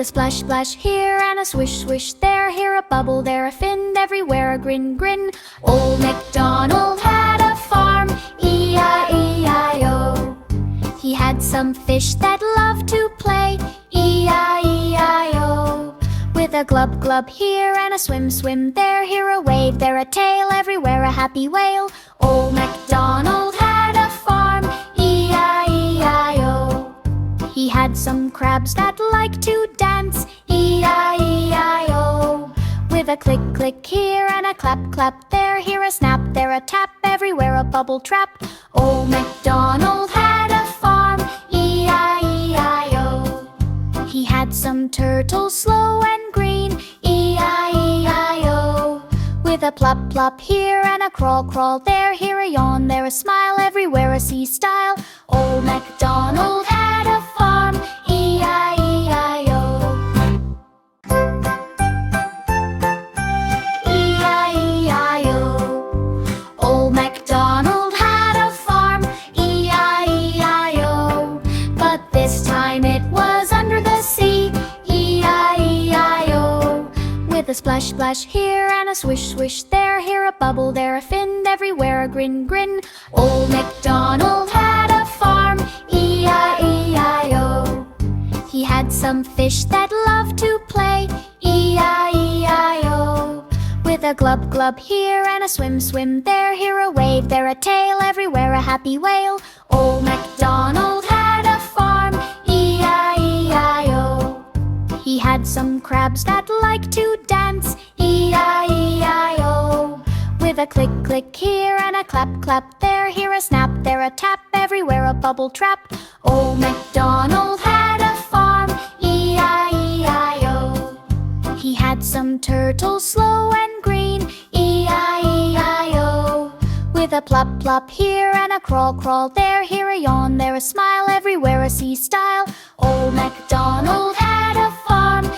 a splash, splash here and a swish, swish there. Here a bubble, there a fin, everywhere a grin, grin. Old McDonald had a farm, E-I-E-I-O. He had some fish that loved to play, E-I-E-I-O. With a glub, glub here and a swim, swim there. Here a wave, there a tail, everywhere a happy whale. Old MacDonald had a farm, E-I-E-I-O. He had some crabs that liked to dance, E-I-E-I-O. With a click, click here and a clap, clap there. Here a snap, there a tap, everywhere a bubble trap. Old MacDonald had a farm, E-I-E-I-O. He had some turtles slow and green, E-I-E-I-O. With a plop, plop here and a crawl, crawl there. Here a yawn, there a smile, everywhere a sea style. Old MacDonald had a farm, E-I-E-I-O. Old MacDonald had a farm, E-I-E-I-O. But this time it was under the sea, E-I-E-I-O. With a splash, splash here and a swish, swish there. Here a bubble, there a fin, everywhere a grin, grin. Old MacDonald had a farm, E-I-E-I-O. He had some fish that loved to play, E-I-E-I-O. With a glub, glub here and a swim, swim there. Here a wave, there a tail, everywhere a happy whale. Old MacDonald had a farm, E-I-E-I-O. He had some crabs that liked to dance, E-I-E-I-O. With a click, click here and a clap, clap there. Here a snap, there a tap, everywhere a bubble trap. Old MacDonald had a farm, E-I-E-I-O. He had some turtles slow and green, E-I-E-I-O. With a plop, plop here and a crawl, crawl there. Here a yawn, there a smile, everywhere a sea style. Old MacDonald had a farm,